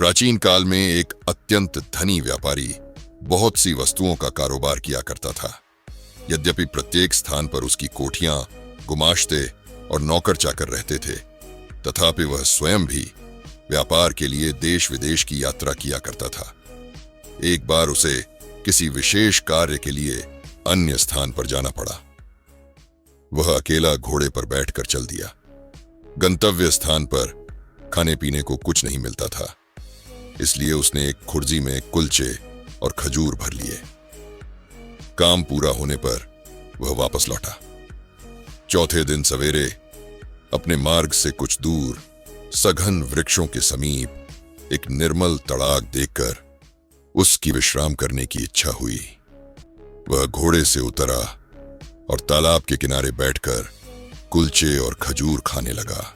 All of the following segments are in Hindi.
प्राचीन काल में एक अत्यंत धनी व्यापारी बहुत सी वस्तुओं का कारोबार किया करता था। यद्यपि प्रत्येक स्थान पर उसकी कोठियां, गुमाश्ते और नौकर चाकर रहते थे, तथापि वह स्वयं भी व्यापार के लिए देश विदेश की यात्रा किया करता था। एक बार उसे किसी विशेष कार्य के लिए अन्य स्थान पर जाना पड़ा। वह अकेला घोड़े पर बैठकर चल दिया। गंतव्य स्थान पर खाने पीने को कुछ नहीं मिलता था, इसलिए उसने एक खुर्जी में कुलचे और खजूर भर लिए। काम पूरा होने पर वह वापस लौटा। चौथे दिन सवेरे अपने मार्ग से कुछ दूर सघन वृक्षों के समीप एक निर्मल तड़ाग देखकर उसकी विश्राम करने की इच्छा हुई। वह घोड़े से उतरा और तालाब के किनारे बैठकर कुलचे और खजूर खाने लगा।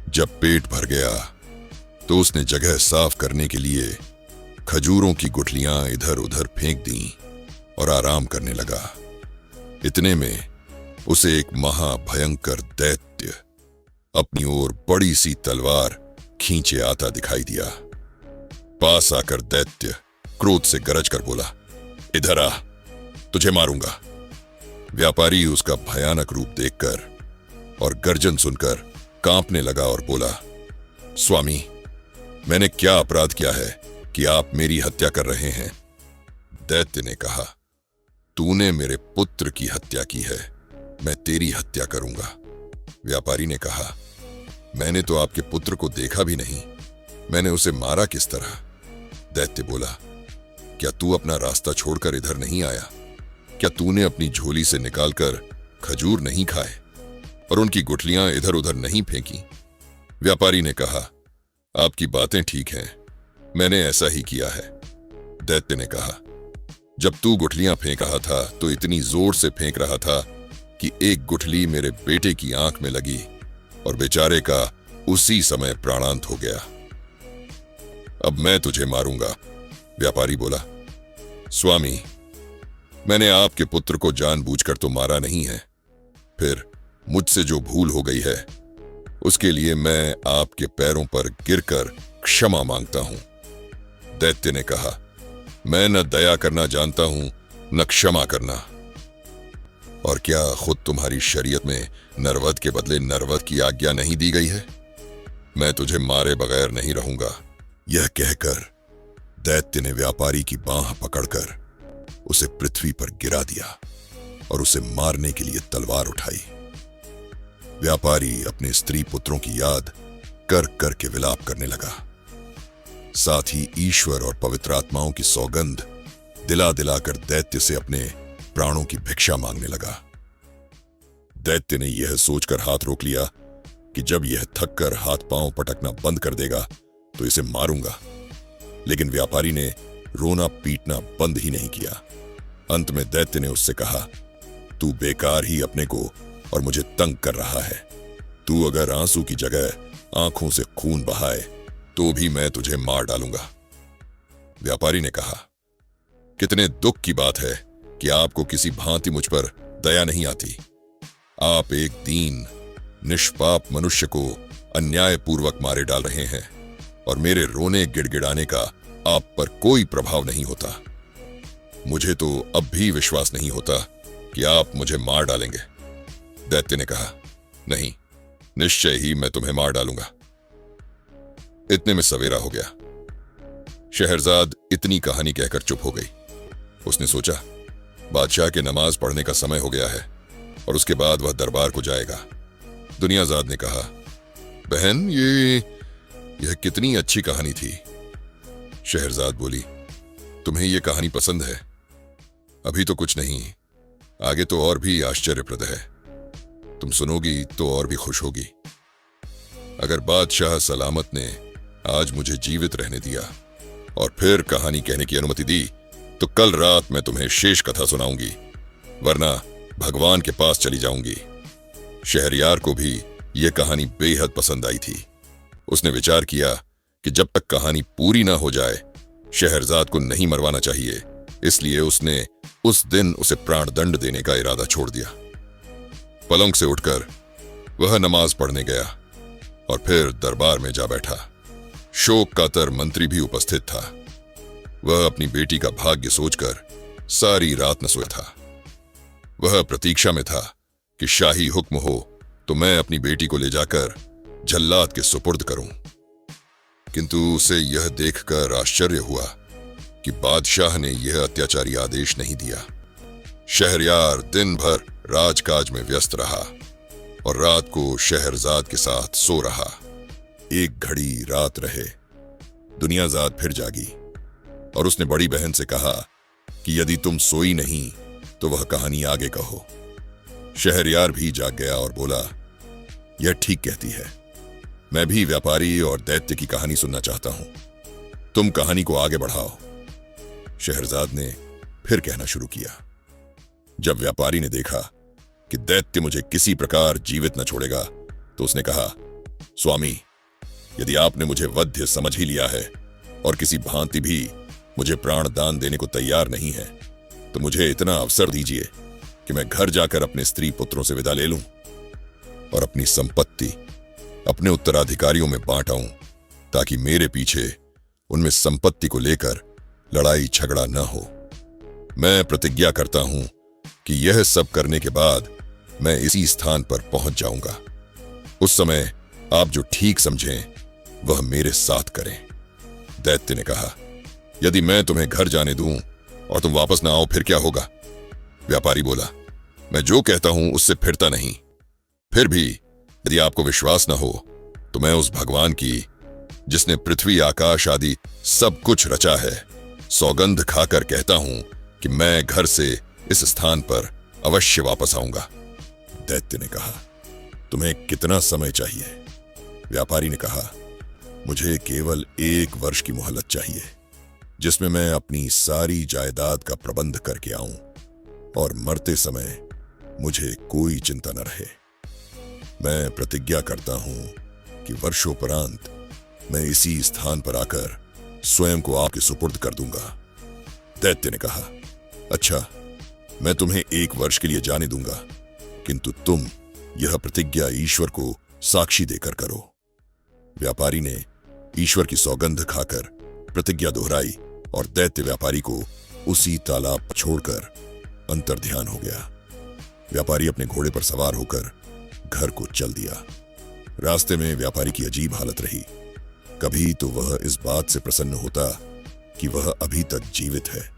जब पेट भर गया तो उसने जगह साफ करने के लिए खजूरों की गुठलियां इधर उधर फेंक दी और आराम करने लगा। इतने में उसे एक महाभयंकर दैत्य अपनी ओर बड़ी सी तलवार खींचे आता दिखाई दिया। पास आकर दैत्य क्रोध से गरज कर बोला, इधर आ, तुझे मारूंगा। व्यापारी उसका भयानक रूप देखकर और गर्जन सुनकर कांपने लगा और बोला, स्वामी, मैंने क्या अपराध किया है कि आप मेरी हत्या कर रहे हैं? दैत्य ने कहा, तूने मेरे पुत्र की हत्या की है, मैं तेरी हत्या करूंगा। व्यापारी ने कहा, मैंने तो आपके पुत्र को देखा भी नहीं, मैंने उसे मारा किस तरह? दैत्य बोला, क्या तू अपना रास्ता छोड़कर इधर नहीं आया? क्या तूने अपनी झोली से निकालकर खजूर नहीं खाए और उनकी गुठलियां इधर उधर नहीं फेंकी? व्यापारी ने कहा, आपकी बातें ठीक हैं, मैंने ऐसा ही किया है। दैत्य ने कहा, जब तू गुठलियां फेंक रहा था तो इतनी जोर से फेंक रहा था कि एक गुठली मेरे बेटे की आंख में लगी और बेचारे का उसी समय प्राणांत हो गया। अब मैं तुझे मारूंगा। व्यापारी बोला, स्वामी, मैंने आपके पुत्र को जानबूझकर तो मारा नहीं है, फिर मुझसे जो भूल हो गई है उसके लिए मैं आपके पैरों पर गिरकर क्षमा मांगता हूं। दैत्य ने कहा, मैं न दया करना जानता हूं न क्षमा करना। और क्या खुद तुम्हारी शरीयत में नरवध के बदले नरवध की आज्ञा नहीं दी गई है? मैं तुझे मारे बगैर नहीं रहूंगा। यह कहकर दैत्य ने व्यापारी की बांह पकड़कर उसे पृथ्वी पर गिरा दिया और उसे मारने के लिए तलवार उठाई। व्यापारी अपने स्त्री पुत्रों की याद कर कर के विलाप करने लगा। साथ ही ईश्वर और पवित्र आत्माओं की सौगंध दिला दिलाकर दैत्य से अपने प्राणों की भिक्षा मांगने लगा। दैत्य ने यह सोचकर हाथ रोक लिया कि जब यह थककर हाथ पांव पटकना बंद कर देगा तो इसे मारूंगा, लेकिन व्यापारी ने रोना पीटना बंद ही नहीं किया। अंत में दैत्य ने उससे कहा, तू बेकार ही अपने को और मुझे तंग कर रहा है। तू अगर आंसू की जगह आंखों से खून बहाए तो भी मैं तुझे मार डालूंगा। व्यापारी ने कहा, कितने दुख की बात है कि आपको किसी भांति मुझ पर दया नहीं आती। आप एक दीन निष्पाप मनुष्य को अन्यायपूर्वक मारे डाल रहे हैं और मेरे रोने गिड़गिड़ाने का आप पर कोई प्रभाव नहीं होता। मुझे तो अब भी विश्वास नहीं होता कि आप मुझे मार डालेंगे। दैत्य ने कहा, नहीं, निश्चय ही मैं तुम्हें मार डालूंगा। इतने में सवेरा हो गया। शहरजाद इतनी कहानी कहकर चुप हो गई। उसने सोचा, बादशाह के नमाज पढ़ने का समय हो गया है और उसके बाद वह दरबार को जाएगा। दुनियाजाद ने कहा, बहन, यह कितनी अच्छी कहानी थी। शहरजाद बोली, तुम्हें यह कहानी पसंद है? अभी तो कुछ नहीं, आगे तो और भी आश्चर्यप्रद है। तुम सुनोगी तो और भी खुश होगी। अगर बादशाह सलामत ने आज मुझे जीवित रहने दिया और फिर कहानी कहने की अनुमति दी तो कल रात मैं तुम्हें शेष कथा सुनाऊंगी, वरना भगवान के पास चली जाऊंगी। शहरयार को भी यह कहानी बेहद पसंद आई थी। उसने विचार किया कि जब तक कहानी पूरी ना हो जाए शहरजाद को नहीं मरवाना चाहिए, इसलिए उसने उस दिन उसे प्राणदंड देने का इरादा छोड़ दिया। पलंग से उठकर वह नमाज पढ़ने गया और फिर दरबार में जा बैठा। शोक कातर मंत्री भी उपस्थित था। वह अपनी बेटी का भाग्य सोचकर सारी रात न सोया था। वह प्रतीक्षा में था कि शाही हुक्म हो तो मैं अपनी बेटी को ले जाकर जल्लाद के सुपुर्द करूं। किंतु उसे यह देखकर आश्चर्य हुआ कि बादशाह ने यह अत्याचारी आदेश नहीं दिया। शहरयार दिन भर राजकाज में व्यस्त रहा और रात को शहरजाद के साथ सो रहा। एक घड़ी रात रहे, दुनियाजाद फिर जागी और उसने बड़ी बहन से कहा कि यदि तुम सोई नहीं तो वह कहानी आगे कहो। शहरयार भी जाग गया और बोला, यह ठीक कहती है, मैं भी व्यापारी और दैत्य की कहानी सुनना चाहता हूं, तुम कहानी को आगे बढ़ाओ। शहरजाद ने फिर कहना शुरू किया। जब व्यापारी ने देखा कि दैत्य मुझे किसी प्रकार जीवित न छोड़ेगा तो उसने कहा, स्वामी, यदि आपने मुझे वध्य समझ ही लिया है और किसी भांति भी मुझे प्राण दान देने को तैयार नहीं है तो मुझे इतना अवसर दीजिए कि मैं घर जाकर अपने स्त्री पुत्रों से विदा ले लूं और अपनी संपत्ति अपने उत्तराधिकारियों में बांट आऊं, ताकि मेरे पीछे उनमें संपत्ति को लेकर लड़ाई झगड़ा न हो। मैं प्रतिज्ञा करता हूं कि यह सब करने के बाद मैं इसी स्थान पर पहुंच जाऊंगा। उस समय आप जो ठीक समझें वह मेरे साथ करें। दैत्य ने कहा, यदि मैं तुम्हें घर जाने दूं और तुम वापस ना आओ फिर क्या होगा? व्यापारी बोला, मैं जो कहता हूं उससे फिरता नहीं। फिर भी यदि आपको विश्वास न हो तो मैं उस भगवान की, जिसने पृथ्वी आकाश आदि सब कुछ रचा है, सौगंध खाकर कहता हूं कि मैं घर से इस स्थान पर अवश्य वापस आऊंगा। दैत्य ने कहा, तुम्हें कितना समय चाहिए? व्यापारी ने कहा, मुझे केवल 1 वर्ष की मोहलत चाहिए, जिसमें मैं अपनी सारी जायदाद का प्रबंध करके आऊं और मरते समय मुझे कोई चिंता न रहे। मैं प्रतिज्ञा करता हूं कि वर्षोपरांत मैं इसी स्थान पर आकर स्वयं को आपके सुपुर्द कर दूंगा। दैत्य ने कहा, अच्छा, मैं तुम्हें 1 वर्ष के लिए जाने दूंगा, किंतु तुम यह प्रतिज्ञा ईश्वर को साक्षी देकर करो। व्यापारी ने ईश्वर की सौगंध खाकर प्रतिज्ञा दोहराई और दैत्य व्यापारी को उसी तालाब पर छोड़कर अंतर्ध्यान हो गया। व्यापारी अपने घोड़े पर सवार होकर घर को चल दिया। रास्ते में व्यापारी की अजीब हालत रही। कभी तो वह इस बात से प्रसन्न होता कि वह अभी तक जीवित है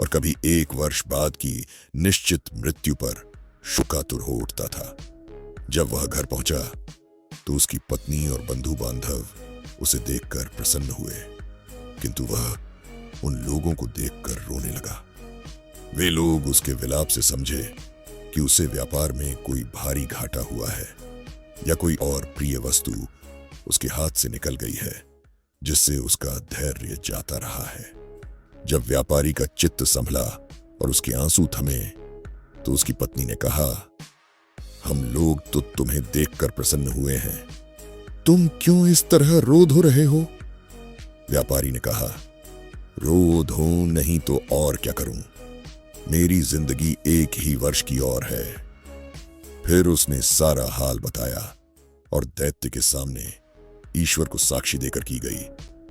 और कभी 1 वर्ष बाद की निश्चित मृत्यु पर शोकातुर हो उठता था। जब वह घर पहुंचा तो उसकी पत्नी और बंधु बांधव उसे देखकर प्रसन्न हुए, किंतु वह उन लोगों को देखकर रोने लगा। वे लोग उसके विलाप से समझे कि उसे व्यापार में कोई भारी घाटा हुआ है या कोई और प्रिय वस्तु उसके हाथ से निकल गई है, जिससे उसका धैर्य जाता रहा है। जब व्यापारी का चित्त संभला और उसके आंसू थमे तो उसकी पत्नी ने कहा, हम लोग तो तुम्हें देखकर प्रसन्न हुए हैं, तुम क्यों इस तरह रो धो रहे हो? व्यापारी ने कहा, रो धो नहीं तो और क्या करूं, मेरी जिंदगी 1 ही वर्ष की और है। फिर उसने सारा हाल बताया और दैत्य के सामने ईश्वर को साक्षी देकर की गई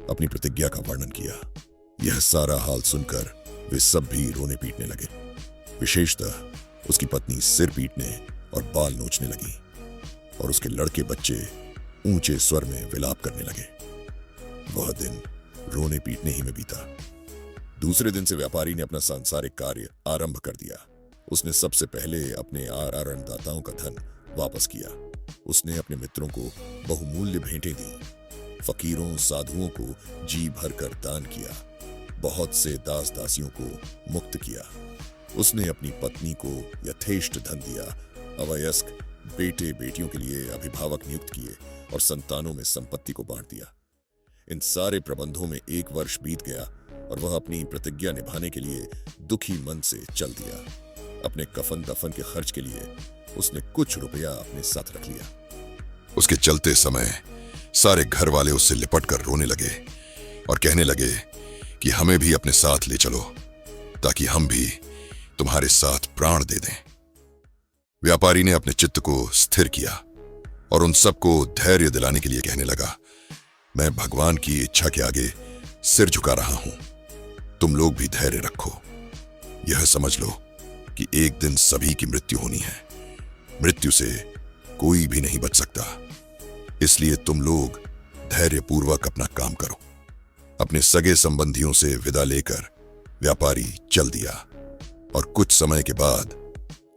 अपनी प्रतिज्ञा का वर्णन किया। यह सारा हाल सुनकर वे सब भी रोने पीटने लगे। विशेषतः उसकी पत्नी सिर पीटने और बाल नोचने लगी और उसके लड़के बच्चे ऊंचे स्वर में विलाप करने लगे। वह दिन रोने पीटने ही में बीता। दूसरे दिन से व्यापारी ने अपना सांसारिक कार्य आरंभ कर दिया। उसने सबसे पहले अपने आरणदाताओं का धन वापस किया। उसने अपने मित्रों को बहुमूल्य भेंटें दी, फकीरों साधुओं को जी भरकर दान किया, बहुत से दास दासियों को मुक्त किया। उसने अपनी पत्नी को यथेष्ट धन दिया, अवयस्क बेटे बेटियों के लिए अभिभावक नियुक्त किए और संतानों में संपत्ति को बांट दिया। इन सारे प्रबंधों में 1 वर्ष बीत गया और वह अपनी प्रतिज्ञा निभाने के लिए दुखी मन से चल दिया। अपने कफन दफन के खर्च के लिए उसने कुछ रुपया अपने साथ रख लिया। उसके चलते समय सारे घर वाले उससे लिपट कर रोने लगे और कहने लगे कि हमें भी अपने साथ ले चलो, ताकि हम भी तुम्हारे साथ प्राण दे दें। व्यापारी ने अपने चित्त को स्थिर किया और उन सबको धैर्य दिलाने के लिए कहने लगा, मैं भगवान की इच्छा के आगे सिर झुका रहा हूं। तुम लोग भी धैर्य रखो। यह समझ लो कि एक दिन सभी की मृत्यु होनी है। मृत्यु से कोई भी नहीं बच सकता। इसलिए तुम लोग धैर्यपूर्वक अपना काम करो। अपने सगे संबंधियों से विदा लेकर व्यापारी चल दिया और कुछ समय के बाद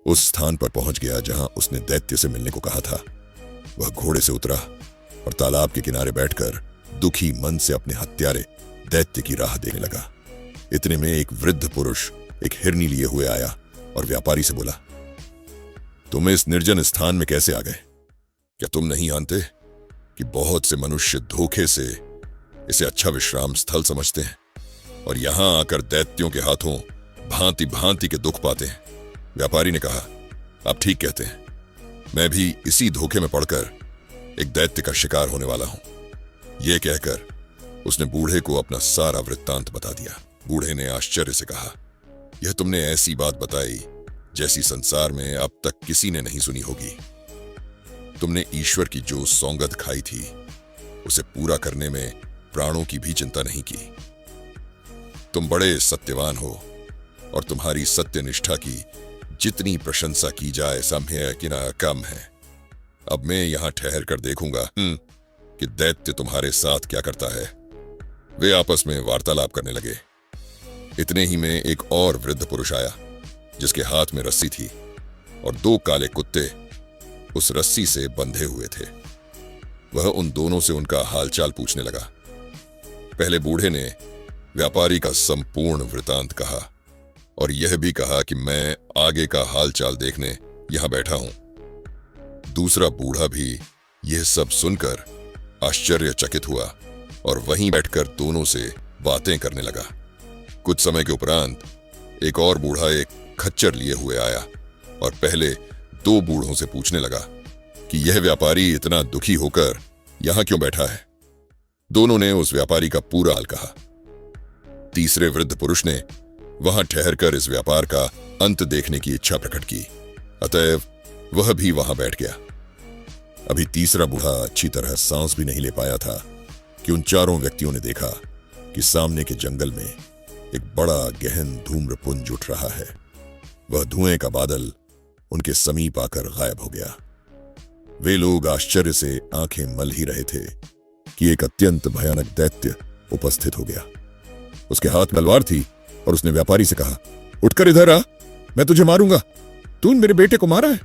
उस स्थान पर पहुंच गया जहां उसने दैत्य से मिलने को कहा था। वह घोड़े से उतरा और तालाब के किनारे बैठकर दुखी मन से अपने हत्यारे दैत्य की राह देखने लगा। इतने में एक वृद्ध पुरुष एक हिरनी लिए हुए आया और व्यापारी से बोला, तुम इस निर्जन स्थान में कैसे आ गए? क्या तुम नहीं जानते कि बहुत से मनुष्य धोखे से इसे अच्छा विश्राम स्थल समझते हैं और यहां आकर दैत्यों के हाथों भांति भांति के दुख पाते हैं? व्यापारी ने कहा, आप ठीक कहते हैं। मैं भी इसी धोखे में पड़कर एक दैत्य का शिकार होने वाला हूं। यह कहकर उसने बूढ़े को अपना सारा वृत्तांत बता दिया। बूढ़े ने आश्चर्य से कहा, यह तुमने ऐसी बात बताई जैसी संसार में अब तक किसी ने नहीं सुनी होगी। तुमने ईश्वर की जो सौगंध खाई थी उसे पूरा करने में प्राणों की भी चिंता नहीं की। तुम बड़े सत्यवान हो और तुम्हारी सत्यनिष्ठा की जितनी प्रशंसा की जाए सम्य कि ना कम है। अब मैं यहां ठहर कर देखूंगा कि दैत्य तुम्हारे साथ क्या करता है। वे आपस में वार्तालाप करने लगे। इतने ही में एक और वृद्ध पुरुष आया जिसके हाथ में रस्सी थी और 2 काले कुत्ते उस रस्सी से बंधे हुए थे। वह उन दोनों से उनका हालचाल पूछने लगा। पहले बूढ़े ने व्यापारी का संपूर्ण वृतांत कहा और यह भी कहा कि मैं आगे का हालचाल देखने यहां बैठा हूं। दूसरा बूढ़ा भी यह सब सुनकर आश्चर्यचकित हुआ और वहीं बैठकर दोनों से बातें करने लगा। कुछ समय के उपरांत एक और बूढ़ा एक खच्चर लिए हुए आया और पहले 2 बूढ़ों से पूछने लगा कि यह व्यापारी इतना दुखी होकर यहां क्यों बैठा है। दोनों ने उस व्यापारी का पूरा हाल कहा। तीसरे वृद्ध पुरुष ने वहां ठहरकर इस व्यापार का अंत देखने की इच्छा प्रकट की, अतएव वह भी वहां बैठ गया। अभी तीसरा बूढ़ा अच्छी तरह सांस भी नहीं ले पाया था कि उन चारों व्यक्तियों ने देखा कि सामने के जंगल में एक बड़ा गहन धूम्रपुंज उठ रहा है। वह धुएं का बादल उनके समीप आकर गायब हो गया। वे लोग आश्चर्य से आंखें मल ही रहे थे कि एक अत्यंत भयानक दैत्य उपस्थित हो गया। उसके हाथ में तलवार थी और उसने व्यापारी से कहा, उठकर इधर आ, मैं तुझे मारूंगा। तूने मेरे बेटे को मारा है।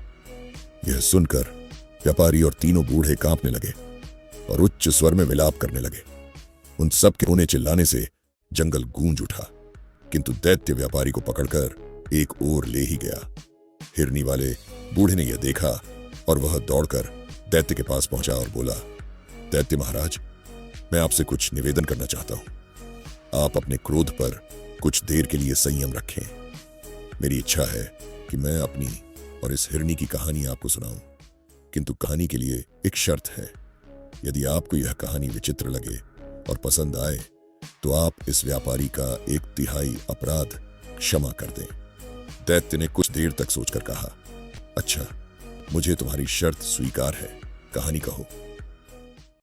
यह सुनकर व्यापारी और तीनों बूढ़े कांपने लगे और उच्च स्वर में विलाप करने लगे। उन सब के रोने चिल्लाने से जंगल गूंज उठा, किंतु दैत्य व्यापारी को पकड़कर एक ओर ले ही गया। हिरनी वाले बूढ़े ने यह देखा और वह दौड़कर दैत्य के पास पहुंचा और बोला, दैत्य महाराज, मैं आपसे कुछ निवेदन करना चाहता हूं। आप अपने क्रोध पर कुछ देर के लिए संयम रखें। मेरी इच्छा है कि मैं अपनी और इस हिरनी की कहानी आपको सुनाऊं, किंतु कहानी के लिए एक शर्त है। यदि आपको यह कहानी विचित्र लगे और पसंद आए तो आप इस व्यापारी का 1/3 अपराध क्षमा कर दें। दैत्य ने कुछ देर तक सोचकर कहा, अच्छा, मुझे तुम्हारी शर्त स्वीकार है, कहानी कहो।